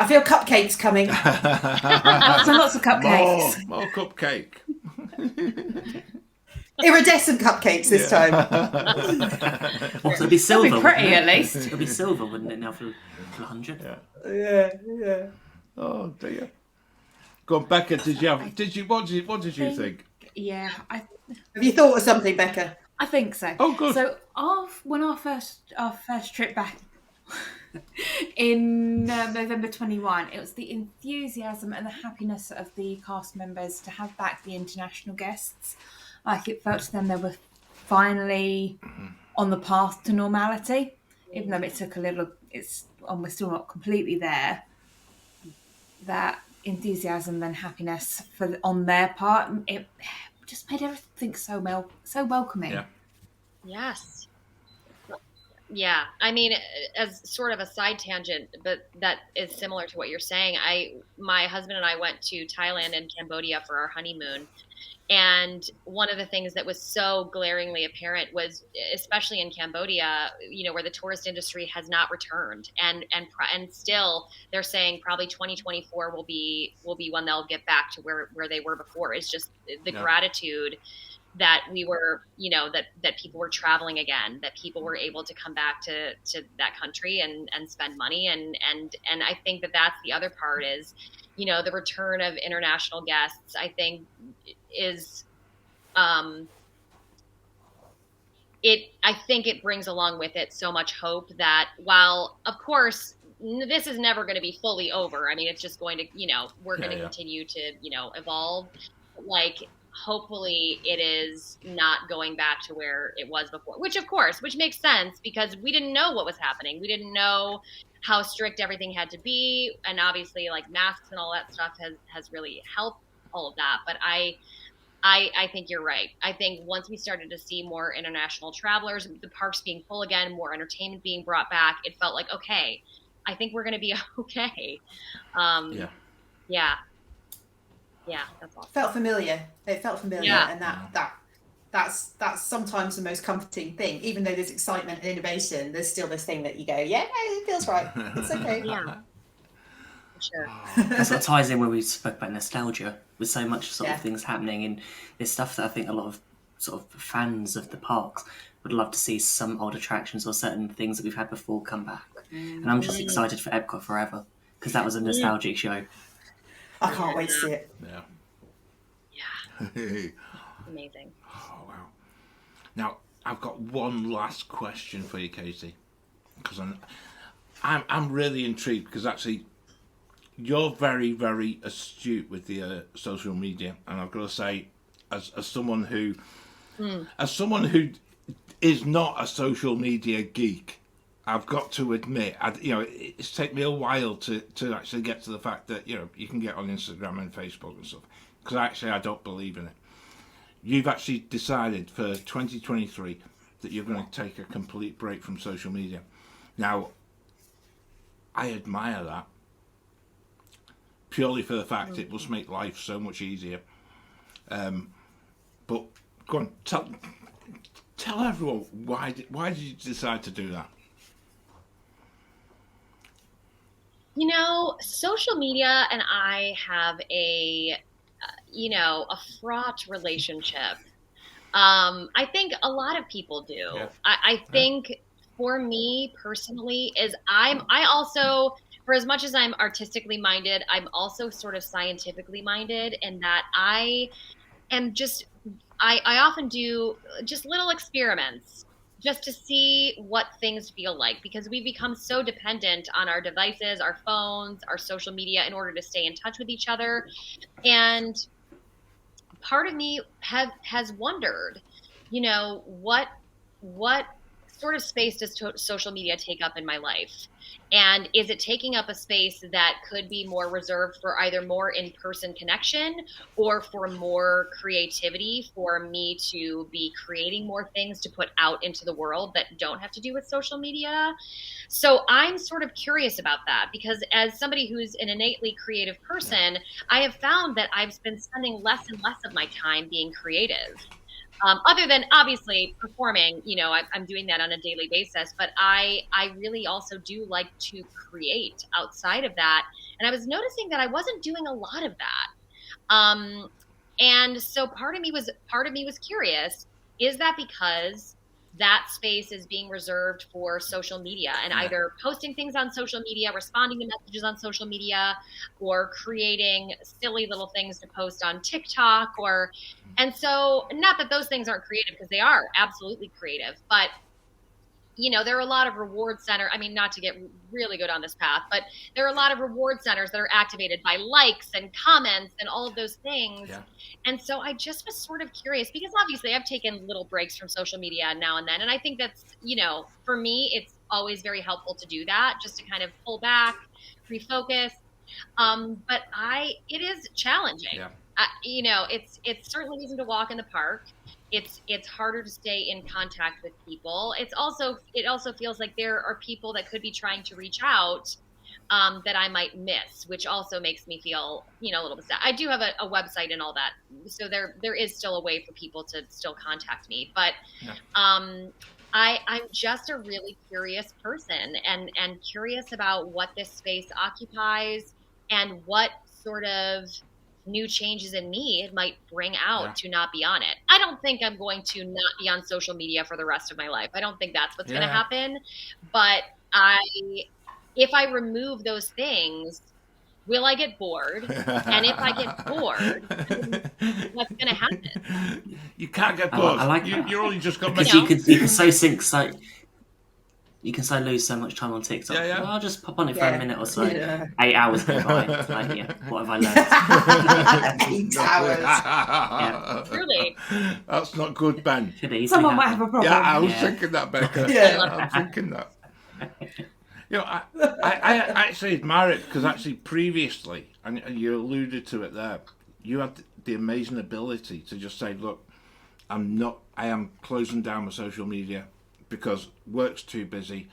I feel cupcakes coming. Lots of cupcakes. More cupcake. Iridescent cupcakes this time. So it'll be silver. It'll be pretty, at least. It'll be silver, wouldn't it, now for 100? Yeah. Oh dear. Go on, Becca. What did you think? Yeah. Have you thought of something, Becca? I think so. Oh, good. So when our first trip back in November 21, it was the enthusiasm and the happiness of the cast members to have back the international guests. Like, it felt to them they were finally on the path to normality, even though it took a little. We're still not completely there. That enthusiasm and happiness on their part, it just made everything so welcoming. Yeah. Yes. Yeah, I mean, as sort of a side tangent, but that is similar to what you're saying. My husband and I went to Thailand and Cambodia for our honeymoon. And one of the things that was so glaringly apparent was, especially in Cambodia, where the tourist industry has not returned, and still they're saying probably 2024 will be when they'll get back to where they were before. It's just the gratitude that we were, that people were traveling again, that people were able to come back to that country and spend money. And I think that's the other part is, the return of international guests, I think is I think it brings along with it so much hope that while, of course, this is never going to be fully over. I mean, it's just going to, we're going to continue to, evolve. Like, hopefully it is not going back to where it was before, which makes sense because we didn't know what was happening. We didn't know how strict everything had to be. And obviously like masks and all that stuff has really helped all of that. But I think you're right. I think once we started to see more international travelers, the parks being full again, more entertainment being brought back, it felt like, okay, I think we're going to be okay. Yeah, that's awesome. Felt familiar. It felt familiar, and that's sometimes the most comforting thing. Even though there's excitement and innovation, there's still this thing that you go, yeah, it feels right. It's okay. Yeah. Sure. That's what ties in when we spoke about nostalgia, with so much sort of things happening, and there's stuff that I think a lot of sort of fans of the parks would love to see some old attractions or certain things that we've had before come back. And I'm just excited for Epcot Forever because that was a nostalgic show. I can't wait to see it. Yeah. Amazing. Oh wow! Now I've got one last question for you, Katie, because I'm really intrigued because actually you're very, very astute with the social media, and I've got to say, as someone who is not a social media geek, I've got to admit, it's taken me a while to actually get to the fact that you can get on Instagram and Facebook and stuff, because actually I don't believe in it. You've actually decided for 2023 that you're going to take a complete break from social media. Now, I admire that. Purely for the fact it must make life so much easier. But go on, tell everyone why did you decide to do that? Social media and I have a fraught relationship. I think a lot of people do. Yeah. I think for me personally I also, for as much as I'm artistically minded, I'm also sort of scientifically minded, in that I often do just little experiments just to see what things feel like, because we become so dependent on our devices, our phones, our social media in order to stay in touch with each other. And part of me has wondered, what sort of space does social media take up in my life? And is it taking up a space that could be more reserved for either more in-person connection or for more creativity, for me to be creating more things to put out into the world that don't have to do with social media? So I'm sort of curious about that, because as somebody who's an innately creative person, I have found that I've been spending less and less of my time being creative. Other than obviously performing, I'm doing that on a daily basis, but I really also do like to create outside of that. And I was noticing that I wasn't doing a lot of that. And so part of me was curious, is that because that space is being reserved for social media and either posting things on social media, responding to messages on social media, or creating silly little things to post on TikTok, and so not that those things aren't creative, because they are absolutely creative, but there are a lot of reward centers. I mean, not to get really good on this path, but there are a lot of reward centers that are activated by likes and comments and all of those things. Yeah. And so I just was sort of curious, because obviously I've taken little breaks from social media now and then. And I think that's, for me, it's always very helpful to do that, just to kind of pull back, refocus. But it is challenging. Yeah. It certainly isn't a walk in the park. It's harder to stay in contact with people. It also feels like there are people that could be trying to reach out that I might miss, which also makes me feel, a little bit sad. I do have a website and all that, so there is still a way for people to still contact me. But I'm just a really curious person, and curious about what this space occupies and what sort of new changes in me it might bring out to not be on it. I don't think I'm going to not be on social media for the rest of my life. I don't think that's what's going to happen. But if I remove those things, will I get bored? And if I get bored, what's going to happen? You can't get bored. I like you, that. you're only just got Because You you can so sync so. You can so lose so much time on TikTok. Yeah, yeah. Well, I'll just pop on it for a minute or so. Yeah. 8 hours go by. It's like, yeah, what have I learned? 8 hours. Yeah. Truly. That's not good, Ben. Could easily Someone might happen. have a problem. Yeah, I was Yeah. thinking that, Becca. Yeah. I'm thinking that. You know, I actually admire it because actually previously, and you alluded to it there, you had the amazing ability to just say, look, I am closing down my social media because work's too busy.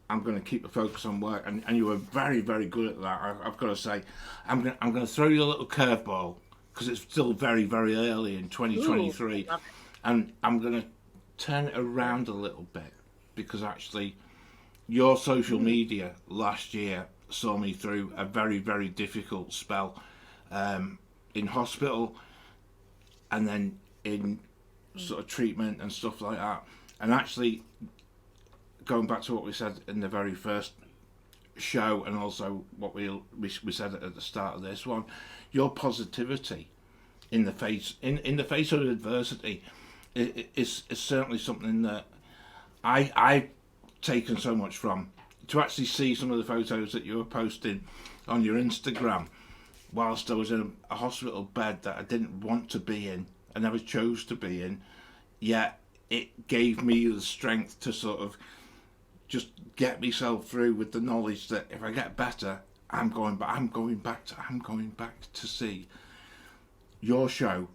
I'm going to keep the focus on work, and you were very, very good at that. I've got to say, I'm going to throw you a little curveball because it's still very, very early in 2023, Ooh, and I'm going to turn it around a little bit because actually, your social media last year saw me through a very, very difficult spell in hospital, and then in sort of treatment and stuff like that, and actually. Going back to what we said in the very first show, and also what we said at the start of this one, your positivity in the face of adversity is certainly something that I've taken so much from. To actually see some of the photos that you were posting on your Instagram, whilst I was in a hospital bed that I didn't want to be in, I never chose to be in, yet it gave me the strength to sort of just get myself through with the knowledge that if I get better, I'm going back to see your show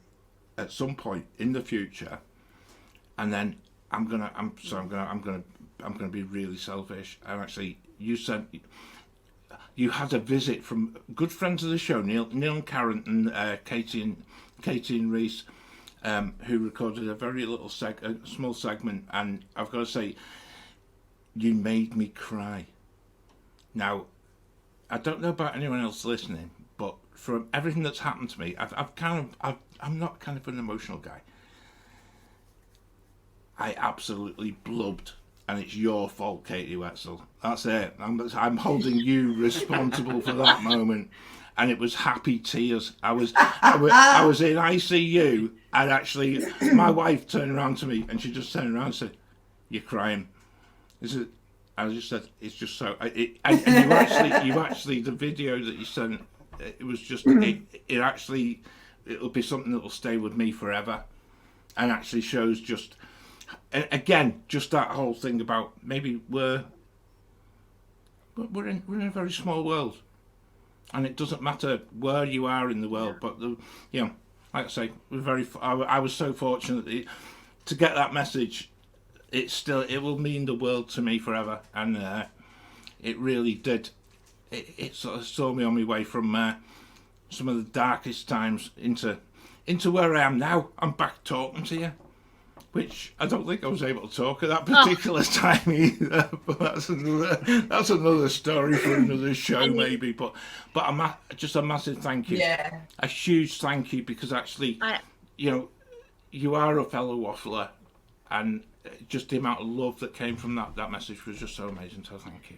at some point in the future, and then I'm gonna be really selfish. And actually, you said you had a visit from good friends of the show, Neil and Karen, and Katie and Reese, who recorded a very little small segment, and I've got to say. You made me cry. Now, I don't know about anyone else listening, but from everything that's happened to me, I'm not kind of an emotional guy. I absolutely blubbed, and it's your fault, Katie Whetsell. That's it. I'm holding you responsible for that moment, and it was happy tears. I was in ICU, and actually, my wife turned around to me, and she just turned around and said, "You're crying." I just said it's just so. And you actually the video that you sent, it was just it'll be something that will stay with me forever, and actually shows just, and again, just that whole thing about maybe we're in a very small world, and it doesn't matter where you are in the world, but like I say, I was so fortunate to get that message. It will mean the world to me forever, and it really did. It sort of saw me on my way from some of the darkest times into where I am now. I'm back talking to you, which I don't think I was able to talk at that particular time either. But that's another story for another show maybe. But just a massive thank you, a huge thank you, because actually, you are a fellow waffler, and just the amount of love that came from that message was just so amazing. So thank you,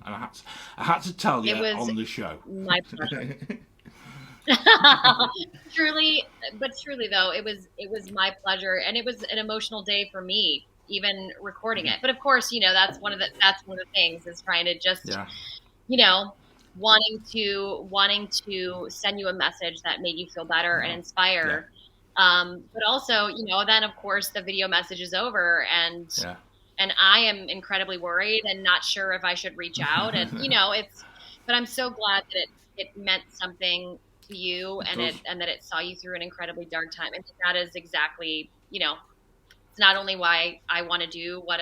and I had to tell you on the show. My pleasure. Truly though, it was my pleasure, and it was an emotional day for me, even recording it. But of course, that's one of the things is trying to just, wanting to send you a message that made you feel better and inspire. But also, then of course the video message is over, and I am incredibly worried and not sure if I should reach out, and but I'm so glad that it meant something to you, and that it saw you through an incredibly dark time. And that is exactly, it's not only why I want to do what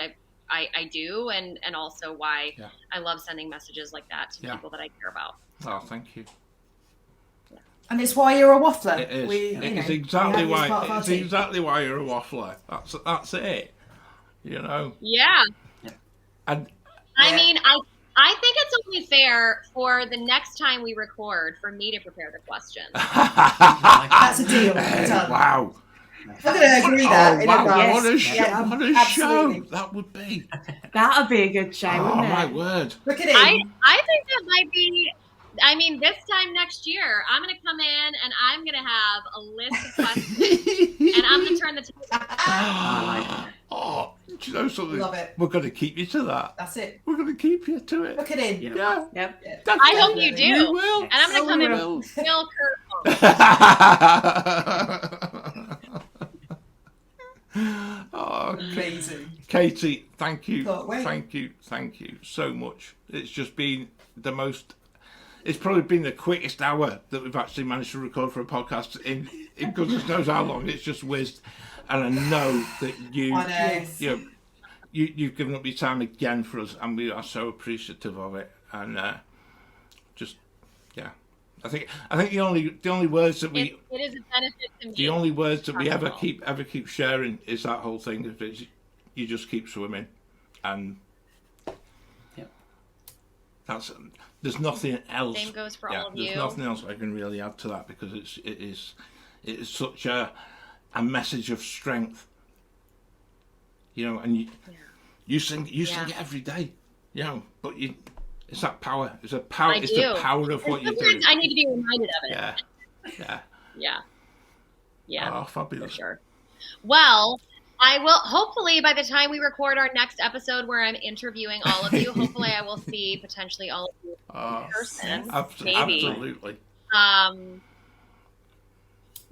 I do, and also why I love sending messages like that to people that I care about. Oh, thank you. And it's why you're a waffler. It is. It's exactly why you're a waffler. That's it. Yeah. And I mean, I think it's only fair for the next time we record for me to prepare the questions. That's a deal. Wow. I'm going to agree that. Oh, wow. Yes. What a show that would be. That would be a good show, wouldn't it? Oh, my word. Look at him. I think that might be I mean, this time next year, I'm going to come in and I'm going to have a list of questions, and I'm going to turn the table. Oh, do you know something? Love it. We're going to keep you to that. That's it. We're going to keep you to it. Book it in. Yeah. Yep. I hope you Definitely. do. We will. And I'm going to come in will. with real curveballs. Oh, Amazing. Katie, thank you. Can't wait. Thank you so much. It's just been it's probably been the quickest hour that we've actually managed to record for a podcast in goodness knows how long. It's just whizzed. And I know that you've given up your time again for us, and we are so appreciative of it. And I think the only words that it is a benefit to me. the only words that we ever keep sharing is that whole thing of you just keep swimming, and there's nothing else. Same goes for all of you. There's nothing else I can really add to that, because it is such a message of strength, and you sing it every day, but it's that power. It's a power. It's the power of what you're doing. I need to be reminded of it. Yeah. Oh, fabulous. For sure. Well, I will, hopefully by the time we record our next episode where I'm interviewing all of you, hopefully I will see potentially all of you in person. Maybe. Absolutely.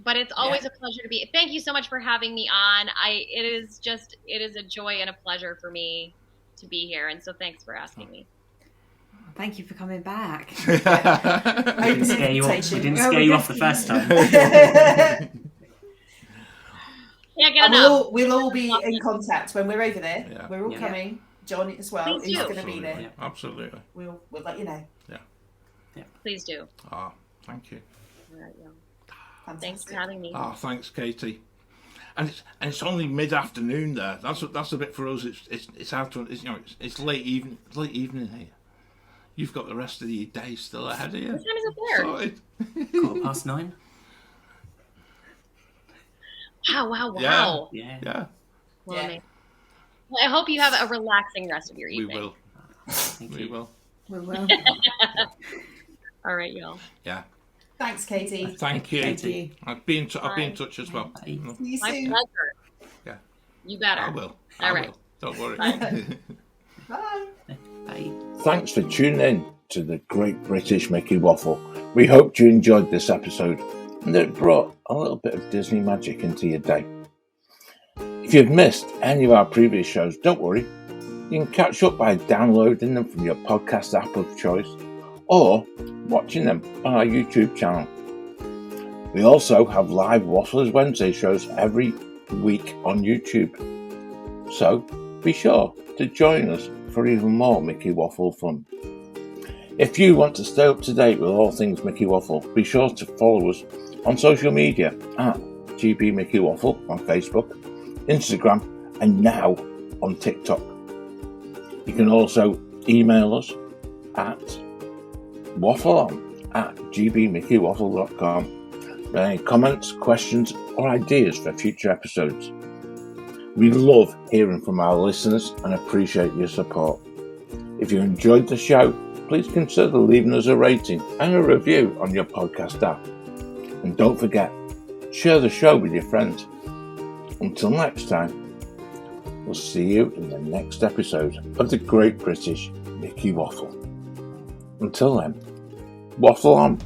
But it's always a pleasure to be. Thank you so much for having me on. It is a joy and a pleasure for me to be here, and so thanks for asking me. Thank you for coming back. We didn't scare you off the first time. Can't get enough. We'll all be in contact when we're over there. Yeah. We're all coming. John as well. Please He's do. going to be there. Yeah, absolutely. We'll let you know. Please do. Thank you. All right, yeah. Fantastic. Thanks for having me. Thanks, Katie. And it's only mid-afternoon there. That's a bit for us. It's after it's late evening. It's late evening here. You've got the rest of your day still ahead of you. What time is it there? Sorted. 9:15. Wow. Yeah. Well, I hope you have a relaxing rest of your evening. We will. We will. We will. All right, y'all. Yeah. Thanks, Katie. Thank you. Katie. I'll be in touch as well. See you My soon. pleasure. Yeah. You better. I will. All right. Don't worry. Bye. Bye. Thanks for tuning in to the Great British Mickey Waffle. We hope you enjoyed this episode and that it brought a little bit of Disney magic into your day. If you've missed any of our previous shows, don't worry. You can catch up by downloading them from your podcast app of choice or watching them on our YouTube channel. We also have live Wafflers Wednesday shows every week on YouTube. So be sure to join us for even more Mickey Waffle fun. If you want to stay up to date with all things Mickey Waffle, be sure to follow us on social media at GB Mickey Waffle on Facebook, Instagram, and now on TikTok. You can also email us at waffleon@gbmickeywaffle.com with any comments, questions, or ideas for future episodes. We love hearing from our listeners and appreciate your support. If you enjoyed the show, please consider leaving us a rating and a review on your podcast app. And don't forget, share the show with your friends. Until next time, we'll see you in the next episode of the Great British Mickey Waffle. Until then, waffle on.